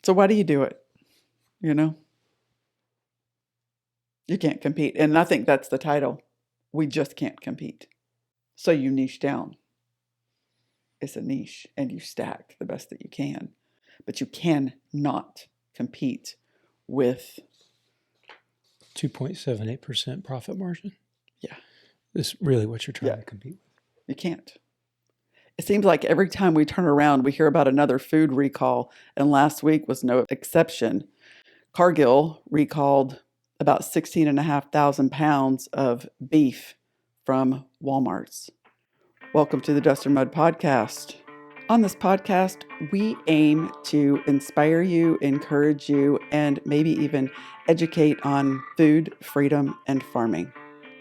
So why do you do it? You know, you can't compete. And I think that's the title. We just can't compete. So you niche down. It's a niche and you stack the best that you can. But you cannot compete with 2.78% profit margin. Yeah. Is really what you're trying to compete with. You can't. It seems like every time we turn around, we hear about another food recall, and last week was no exception. Cargill recalled about 16,500 pounds of beef from Walmart's. Welcome to the Dust and Mud Podcast. On this podcast, we aim to inspire you, encourage you, and maybe even educate on food, freedom, and farming.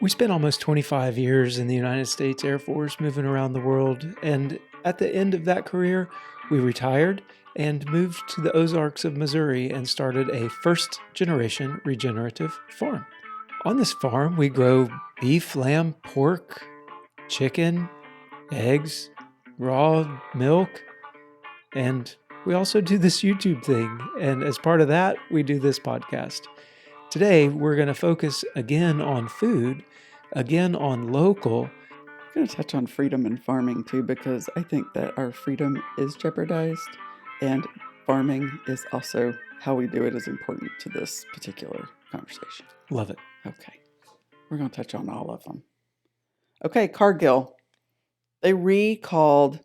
We spent almost 25 years in the United States Air Force moving around the world, and at the end of that career, we retired and moved to the Ozarks of Missouri and started a first-generation regenerative farm. On this farm, we grow beef, lamb, pork, chicken, eggs, raw milk, and we also do this YouTube thing. And as part of that, we do this podcast. Today, we're going to focus again on food, again on local. I'm going to touch on freedom and farming too, because I think that our freedom is jeopardized, and farming is also how we do it is important to this particular conversation. Love it. Okay. We're going to touch on all of them. Okay, Cargill. They recalled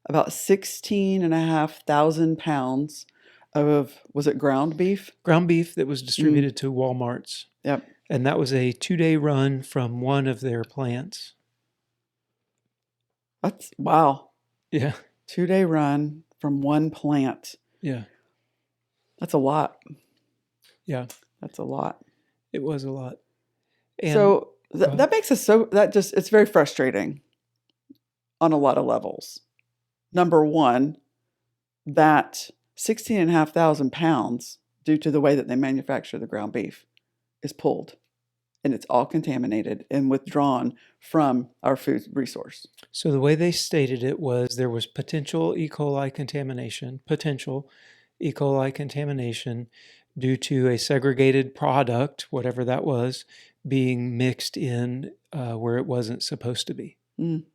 about 16,500 pounds of, was it ground beef? Ground beef that was distributed to Walmart's. Yep. And that was a 2-day run from one of their plants. That's, wow. Yeah. 2-day run from one plant. Yeah. That's a lot. Yeah. That's a lot. It was a lot. And so that makes us it's very frustrating on a lot of levels. Number one, that 16,500 pounds, due to the way that they manufacture the ground beef, is pulled. And it's all contaminated and withdrawn from our food resource. So the way they stated it was there was potential E. coli contamination due to a segregated product, whatever that was, being mixed in where it wasn't supposed to be. Because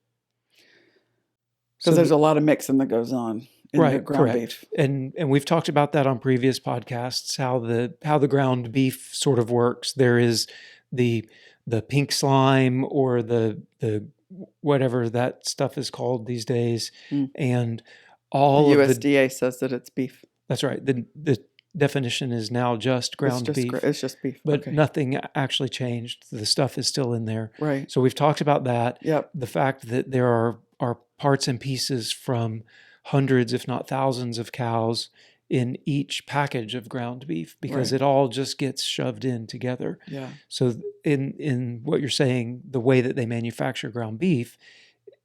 there's a lot of mixing that goes on in the ground beef. And we've talked about that on previous podcasts, how the ground beef sort of works. There is the pink slime or the whatever that stuff is called these days, and all the of USDA says that it's beef. That's right. The definition is now just ground beef. It's just beef, but nothing actually changed. The stuff is still in there. Right. So we've talked about that. Yep. The fact that there are parts and pieces from hundreds, if not thousands, of cows in each package of ground beef, because it all just gets shoved in together. Yeah. So in what you're saying, the way that they manufacture ground beef,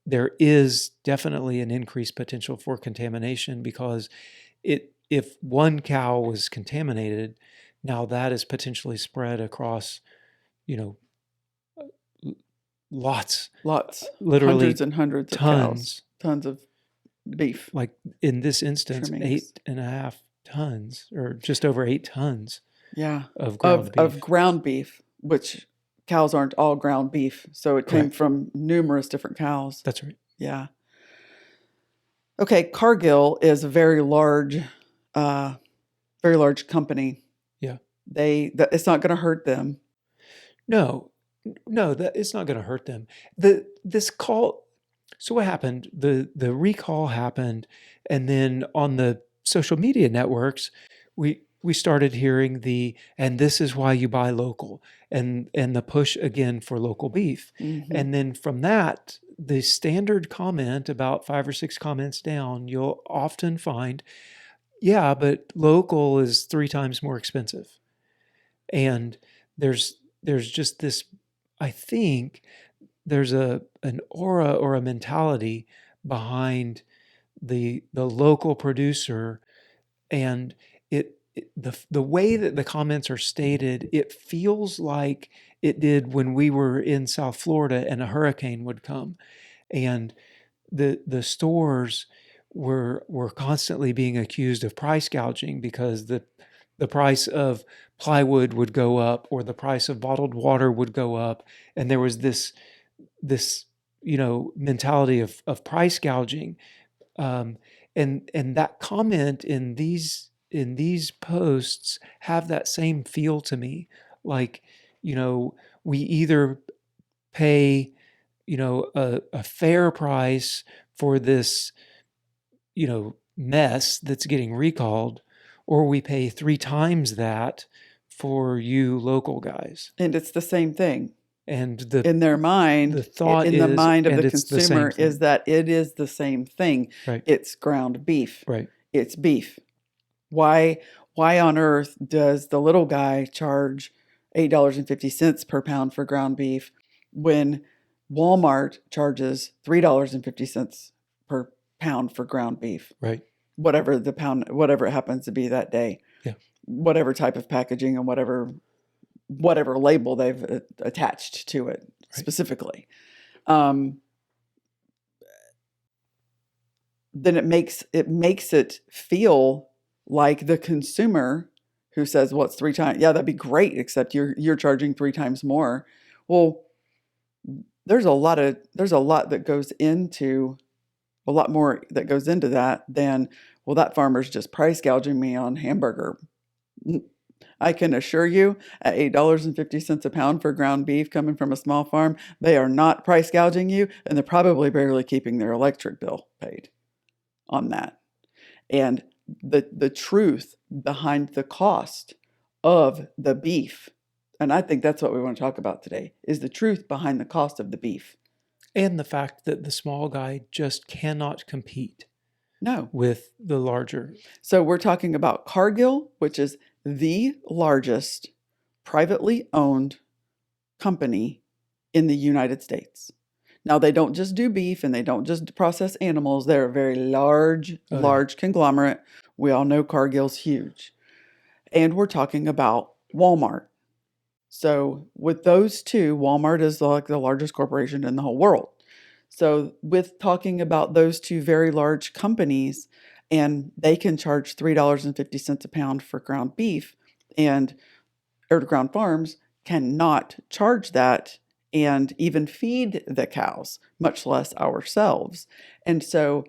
there is definitely an increased potential for contamination, because if one cow was contaminated, now that is potentially spread across, lots, literally hundreds and hundreds of cows, tons of beef. Like in this instance, 8.5 tons, or just over 8 tons. Yeah, of ground beef. Of ground beef, which cows aren't all ground beef, so it came from numerous different cows. That's right. Yeah. Okay, Cargill is a very large company. Yeah. It's not going to hurt them. No, it's not going to hurt them. So what happened? The recall happened, and then on the social media networks, we started hearing and this is why you buy local, and the push again for local beef. Mm-hmm. And then from that, the standard comment, about 5 or 6 comments down, you'll often find, yeah, but local is 3 times more expensive. And there's just this, I think there's an aura or a mentality behind the local producer, and the way that the comments are stated, it feels like it did when we were in South Florida and a hurricane would come, and the stores we're constantly being accused of price gouging because the price of plywood would go up or the price of bottled water would go up, and there was this mentality of price gouging, um, and that comment in these posts have that same feel to me, like we either pay a fair price for this mess that's getting recalled, or we pay 3 times that for you local guys. And it's the same thing. And In their mind, the thought in the is, mind of and the it's the same consumer, is thing. that it is the same thing. Right. It's ground beef. Right. It's beef. Why on earth does the little guy charge $8.50 per pound for ground beef when Walmart charges $3.50 per pound for ground beef? Right. Whatever it happens to be that day. Yeah. Whatever type of packaging and whatever label they've attached to it specifically. Then it makes it feel like the consumer who says, "Well, it's 3 times." Yeah, that'd be great, except you're charging 3 times more. Well, there's a lot that goes into a lot more that goes into that than, well, that farmer's just price gouging me on hamburger. I can assure you, at $8.50 a pound for ground beef coming from a small farm, they are not price gouging you, and they're probably barely keeping their electric bill paid on that. And the truth behind the cost of the beef, and I think that's what we want to talk about today, is the truth behind the cost of the beef. And the fact that the small guy just cannot compete with the larger. So we're talking about Cargill, which is the largest privately owned company in the United States. Now, they don't just do beef and they don't just process animals. They're a very large conglomerate. We all know Cargill's huge. And we're talking about Walmart. So with those two, Walmart is like the largest corporation in the whole world. So with talking about those two very large companies, and they can charge $3.50 a pound for ground beef, and ground farms cannot charge that and even feed the cows, much less ourselves. And so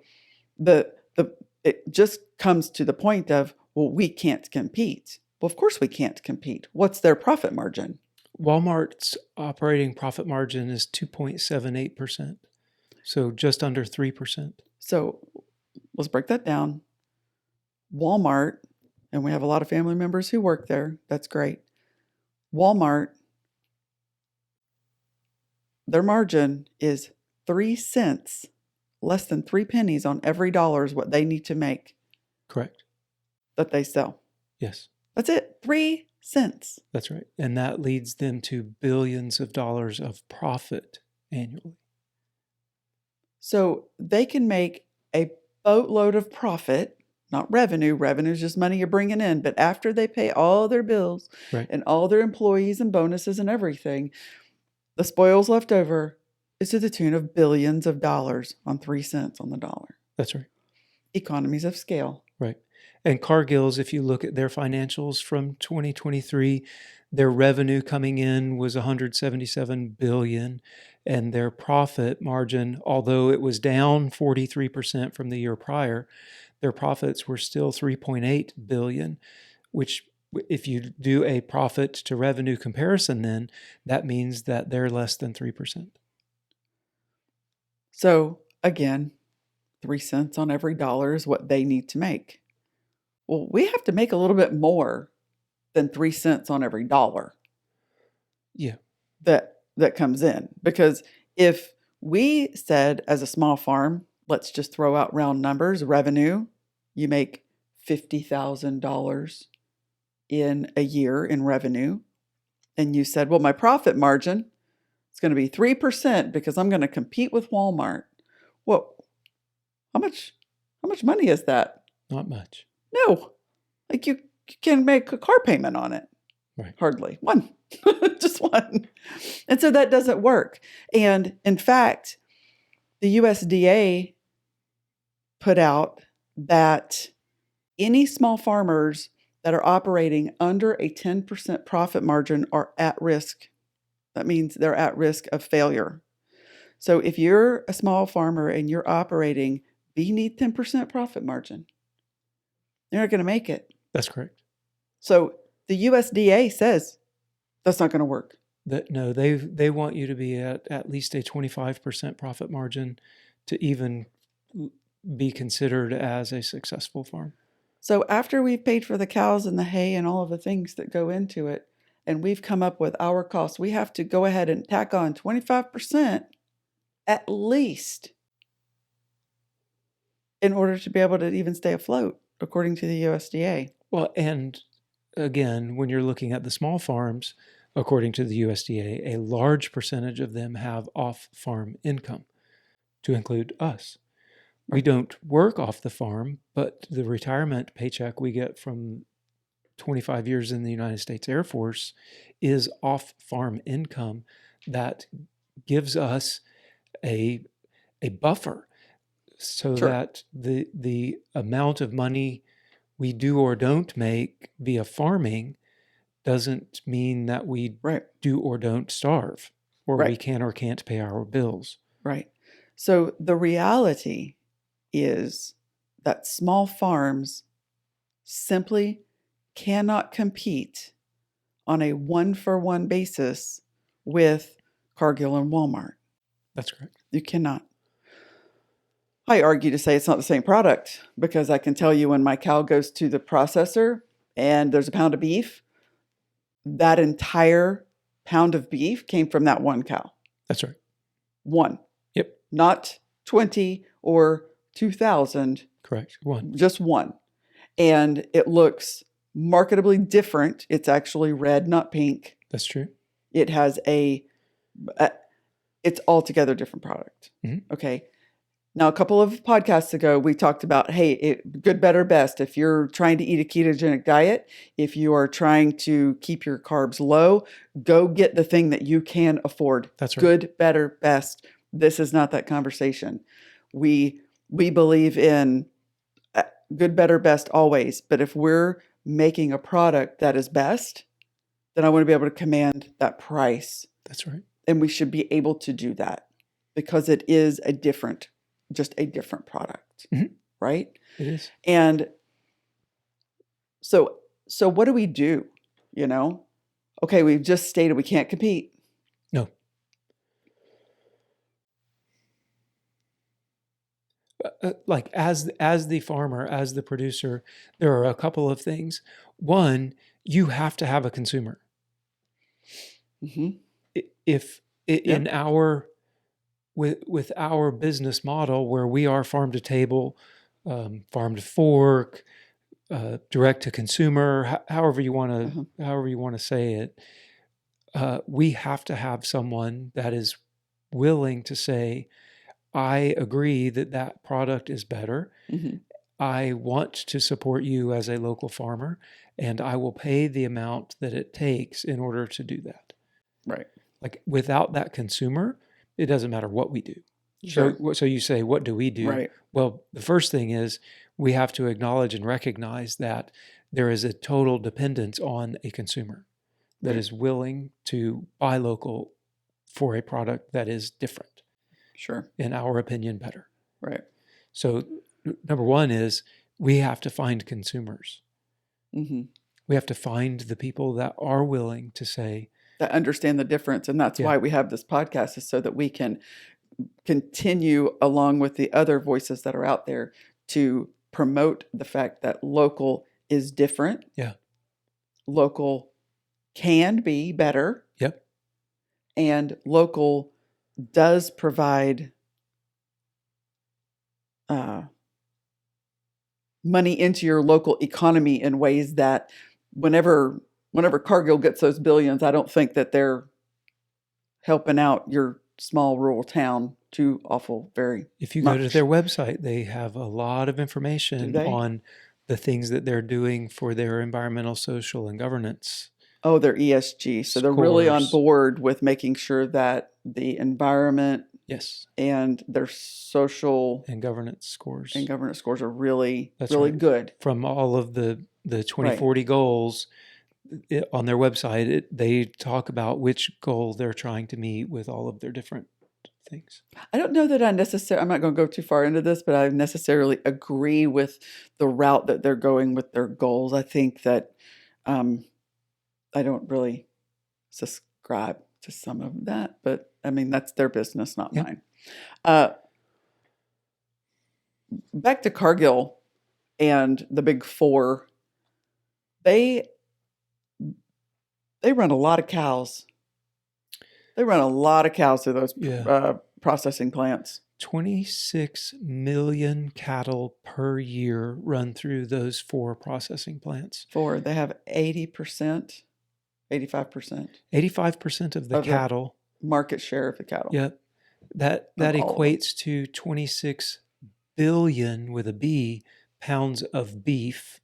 it just comes to the point of, well, we can't compete. Well, of course we can't compete. What's their profit margin? Walmart's operating profit margin is 2.78%. So just under 3%. So let's break that down. Walmart, and we have a lot of family members who work there. That's great. Walmart, their margin is 3 cents, less than 3 pennies on every dollar is what they need to make. Correct. That they sell. Yes. That's it. 3 cents. That's right. And that leads them to billions of dollars of profit annually. So they can make a boatload of profit, not revenue. Revenue is just money you're bringing in. But after they pay all their bills and all their employees and bonuses and everything, the spoils left over is to the tune of billions of dollars on 3 cents on the dollar. That's right. Economies of scale. Right. And Cargill's, if you look at their financials from 2023, their revenue coming in was $177 billion, and their profit margin, although it was down 43% from the year prior, their profits were still $3.8 billion, which, if you do a profit to revenue comparison, then that means that they're less than 3%. So again, 3 cents on every dollar is what they need to make. Well, we have to make a little bit more than 3 cents on every dollar. Yeah. That comes in. Because if we said, as a small farm, let's just throw out round numbers, revenue, you make $50,000 in a year in revenue, and you said, well, my profit margin is going to be 3% because I'm going to compete with Walmart. Well, how much money is that? Not much. No. Like you can make a car payment on it. Right. Hardly. One. Just one. And so that doesn't work. And in fact, the USDA put out that any small farmers that are operating under a 10% profit margin are at risk. That means they're at risk of failure. So if you're a small farmer and you're operating beneath 10% profit margin, you're not going to make it. That's correct. So the USDA says that's not going to work. No, they want you to be at least a 25% profit margin to even be considered as a successful farm. So after we've paid for the cows and the hay and all of the things that go into it, and we've come up with our costs, we have to go ahead and tack on 25% at least in order to be able to even stay afloat, according to the USDA. Well, and again, when you're looking at the small farms, according to the USDA, a large percentage of them have off-farm income, to include us. We don't work off the farm, but the retirement paycheck we get from 25 years in the United States Air Force is off-farm income that gives us a buffer so Sure. that the amount of money we do or don't make via farming doesn't mean that we Right. do or don't starve, or Right. we can or can't pay our bills. Right. So the reality is that small farms simply cannot compete on a one-for-one basis with Cargill and Walmart. That's correct. You cannot. I argue to say it's not the same product because I can tell you when my cow goes to the processor and there's a pound of beef, that entire pound of beef came from that one cow. That's right. One. Yep. Not 20 or 2,000. Correct. One. Just one. And it looks marketably different. It's actually red, not pink. That's true. It has it's altogether different product. Mm-hmm. Okay. Now, a couple of podcasts ago, we talked about, hey, good, better, best. If you're trying to eat a ketogenic diet, if you are trying to keep your carbs low, go get the thing that you can afford. That's right. Good, better, best. This is not that conversation. We believe in good, better, best always. But if we're making a product that is best, then I want to be able to command that price. That's right. And we should be able to do that because it is just a different product, mm-hmm. right? It is. And so what do we do? Okay, we've just stated we can't compete. No. Like as the farmer, as the producer, there are a couple of things. One, you have to have a consumer. Mm-hmm. In our with our business model, where we are farm to table, farm to fork, direct to consumer, however you want to say it, we have to have someone that is willing to say, I agree that product is better. Mm-hmm. I want to support you as a local farmer, and I will pay the amount that it takes in order to do that. Right. Like without that consumer, it doesn't matter what we do. Sure. So you say, what do we do? Right. Well, the first thing is we have to acknowledge and recognize that there is a total dependence on a consumer that Right. is willing to buy local for a product that is different. Sure. In our opinion, better. Right. So number one is we have to find consumers. Mm-hmm. We have to find the people that are willing to say, that understand the difference. And that's why we have this podcast, is so that we can continue along with the other voices that are out there to promote the fact that local is different. Yeah. Local can be better. Yep. And local does provide money into your local economy in ways that whenever Cargill gets those billions, I don't think that they're helping out your small rural town too awful very If you much. go to their website, they have a lot of information on the things that they're doing for their environmental, social, and governance. Oh, they're ESG. So they're really on board with making sure that the environment Yes. and their social And governance scores. and governance scores are really, That's really right. good. From all of the 2040 goals on their website, they talk about which goal they're trying to meet with all of their different things. I don't know that I'm not going to go too far into this, but I necessarily agree with the route that they're going with their goals. I think that I don't really subscribe to some of that, but I mean, that's their business, not mine. Back to Cargill and the big four, they run a lot of cows. They run a lot of cows through those processing plants. 26 million cattle per year run through those 4 processing plants. They have 80%, 85%. 85% of the cattle. Market share of the cattle. Yep. That equates to 26 billion with a B pounds of beef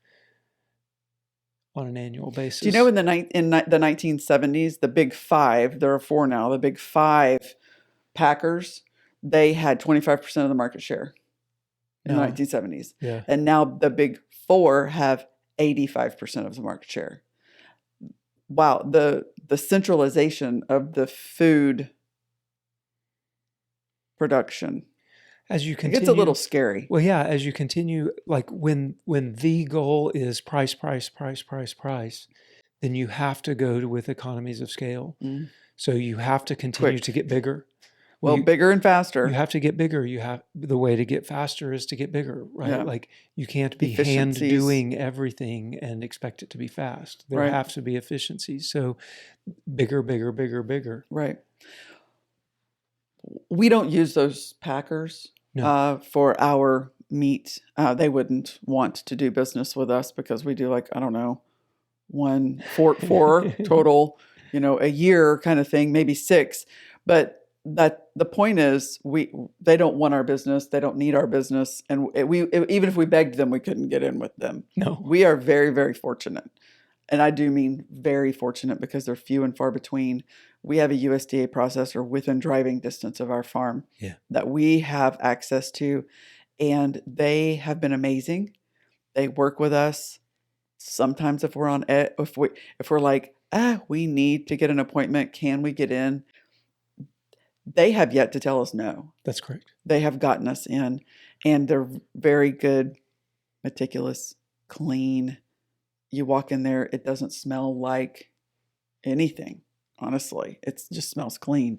on an annual basis. Do you know in the 1970s, the big 5, there are 4 now, the big 5 packers, they had 25% of the market share in the 1970s. Yeah. And now the big 4 have 85% of the market share. Wow, the centralization of the food production. As you continue, it gets a little scary. Well, yeah, as you continue, like when the goal is price, then you have to go with economies of scale. Mm. So you have to continue to get bigger. Well, bigger and faster. You have to get bigger. The way to get faster is to get bigger, right? Yeah. Like you can't be hand doing everything and expect it to be fast. There have to be efficiencies. So bigger. Right. We don't use those packers for our meat. They wouldn't want to do business with us because we do four total, a year kind of thing, maybe 6. But that the point is they don't want our business. They don't need our business. And even if we begged them, we couldn't get in with them. No, we are very, very fortunate. And I do mean very fortunate because they're few and far between. We have a USDA processor within driving distance of our farm that we have access to. And they have been amazing. They work with us. Sometimes if we're like, we need to get an appointment, can we get in? They have yet to tell us no. That's correct. They have gotten us in, and they're very good, meticulous, clean. You walk in there, it doesn't smell like anything, honestly. It just smells clean,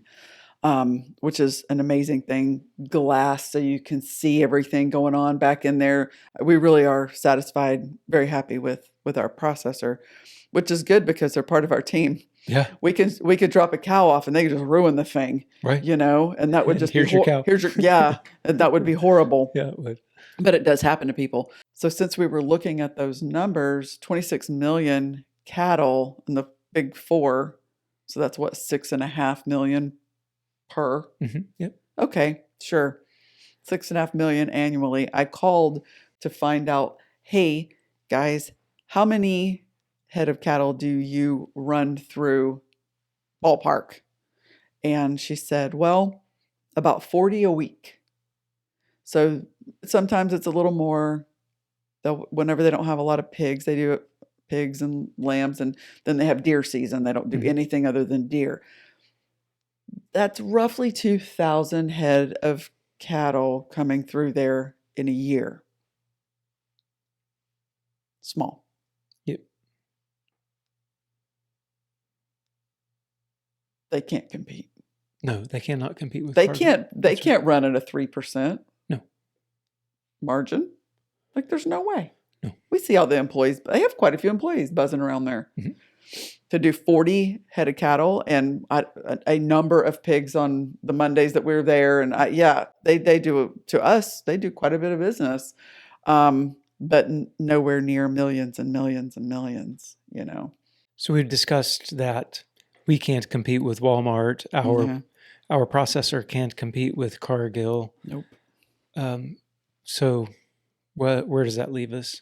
which is an amazing thing. Glass, so you can see everything going on back in there. We really are satisfied, very happy with our processor, which is good because they're part of our team. Yeah, we could drop a cow off and they could just ruin the thing, right? And that would just here's your cow. And that would be horrible. Yeah, it would. But it does happen to people. So since we were looking at those numbers, 26 million cattle in the big 4, so that's what 6.5 million per. Mm-hmm. Yep. Okay, sure, 6.5 million annually. I called to find out, hey guys, how many head of cattle do you run through ballpark? And she said, well, about 40 a week. So sometimes it's a little more. Whenever they don't have a lot of pigs, they do pigs and lambs, and then they have deer season. They don't do anything other than deer. That's roughly 2,000 head of cattle coming through there in a year. Small. They can't compete. No, they cannot compete with. They can't run at a 3% margin. Like there's no way. No. We see all the employees. They have quite a few employees buzzing around there to do 40 head of cattle and a number of pigs on the Mondays that we were there. And they do to us. They do quite a bit of business, but nowhere near millions and millions and millions. So we've discussed that. We can't compete with Walmart. Our processor can't compete with Cargill. Nope. So where does that leave us?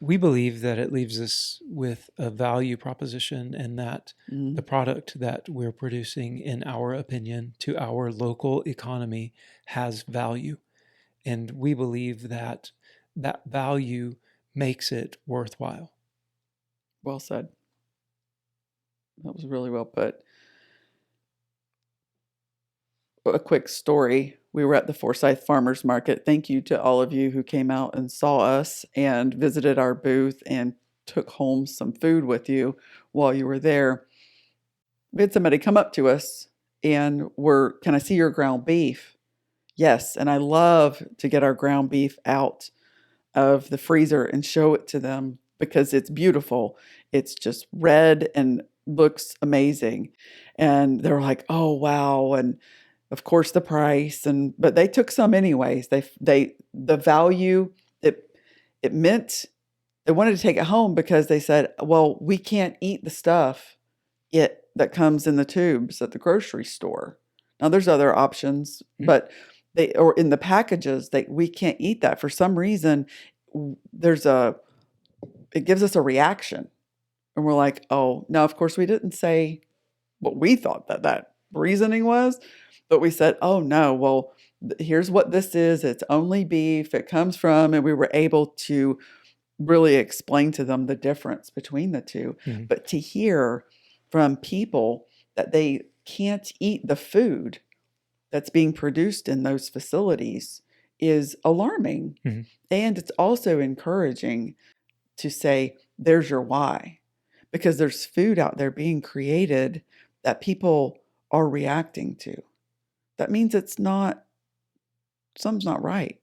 we believe that it leaves us with a value proposition, and that the Mm. product that we're producing, in our opinion, to our local economy has value. And we believe that that value makes it worthwhile. Well said. That was really well put. A quick story. We were at the Forsyth Farmers Market. Thank you to all of you who came out and saw us and visited our booth and took home some food with you while you were there. We had somebody come up to us and can I see your ground beef? Yes. And I love to get our ground beef out of the freezer and show it to them because it's beautiful. It's just red and looks amazing. And they're like, "Oh, wow." And of course the price, but they took some anyways. The value, it meant they wanted to take it home because they said, "Well, we can't eat the stuff that comes in the tubes at the grocery store." Now there's other options, but or in the packages, we can't eat that for some reason. It gives us a reaction, and we're like, "Oh, now of course we didn't say what we thought that reasoning was, but we said, "Oh no, well, here's what this is. It's only beef. It comes from," and we were able to really explain to them the difference between the two. Mm-hmm. But to hear from people that they can't eat the food that's being produced in those facilities is alarming. Mm-hmm. And it's also encouraging to say, there's your why. Because there's food out there being created that people are reacting to. That means something's not right.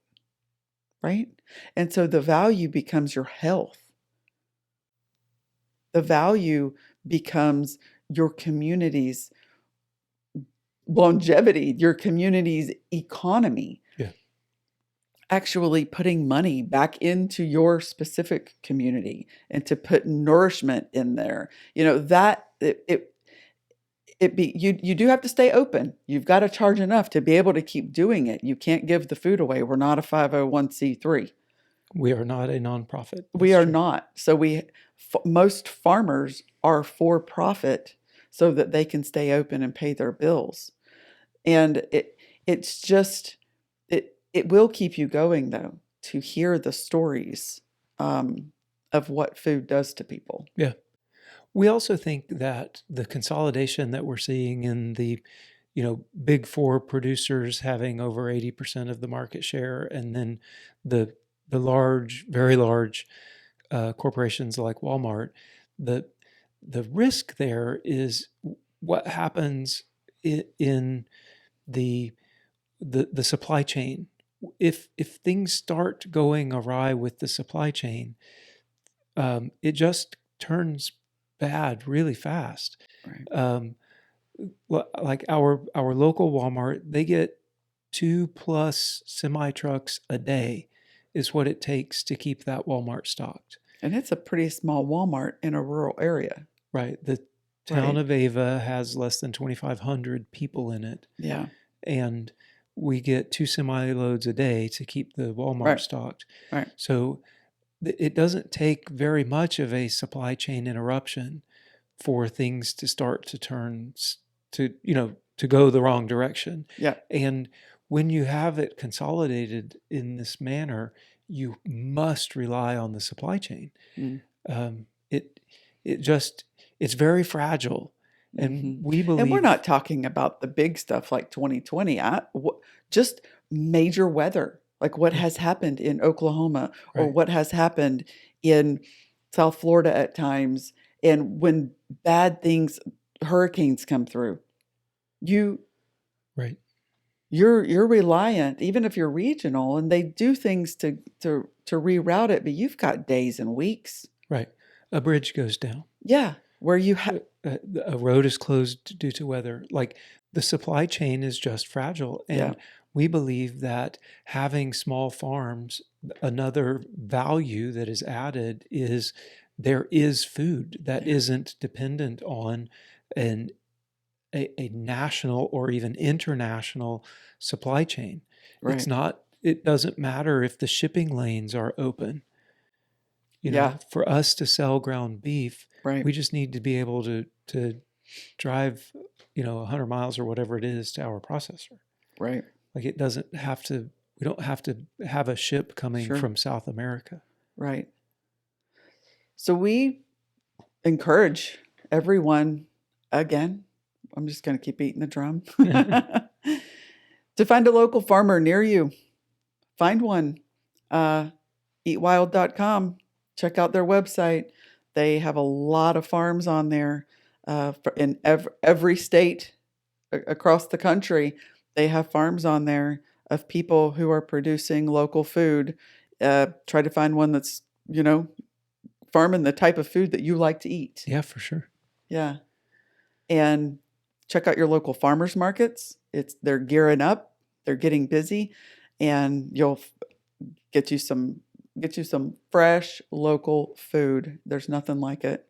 Right? And so the value becomes your health. The value becomes your community's longevity, your community's economy. Yeah. Actually putting money back into your specific community and to put nourishment in there. That you do have to stay open. You've got to charge enough to be able to keep doing it. You can't give the food away. We're not a 501c3. We are not a nonprofit. We are not. So most farmers are for profit so that they can stay open and pay their bills. And it will keep you going, though, to hear the stories of what food does to people. Yeah. We also think that the consolidation that we're seeing in the big four producers having over 80% of the market share, and then the large, very large corporations like Walmart, the risk there is what happens in the supply chain. If things start going awry with the supply chain, it just turns bad really fast. Right. Like our local Walmart, they get 2+ semi trucks a day is what it takes to keep that Walmart stocked. And it's a pretty small Walmart in a rural area. Right. The town of Ava has less than 2,500 people in it. Yeah. And we get 2 semi loads a day to keep the Walmart stocked. Right. So it doesn't take very much of a supply chain interruption for things to start to turn to go the wrong direction. Yeah. And when you have it consolidated in this manner, you must rely on the supply chain. Mm. It's very fragile. And we believe. And we're not talking about the big stuff like 2020. Just major weather, like what has happened in Oklahoma or what has happened in South Florida at times. And when bad things, hurricanes come through, you're reliant, even if you're regional, and they do things to reroute it, but you've got days and weeks. Right. A bridge goes down. Yeah. Where you have a road is closed due to weather. Like, the supply chain is just fragile. And we believe that having small farms, another value that is added is there is food that isn't dependent on a national or even international supply chain. Right. It doesn't matter if the shipping lanes are open. You Yeah. know, for us to sell ground beef, Right. we just need to be able to drive, 100 miles or whatever it is to our processor. Right. Like it doesn't have to, we don't have to have a ship coming Sure. from South America. Right. So we encourage everyone, again, I'm just going to keep beating the drum, to find a local farmer near you. Find one. Eatwild.com. Check out their website. They have a lot of farms on there in every state across the country. They have farms on there of people who are producing local food. Try to find one that's, farming the type of food that you like to eat. Yeah, for sure. Yeah. And check out your local farmers markets. They're gearing up. They're getting busy, and you'll get you some fresh local food. There's nothing like it.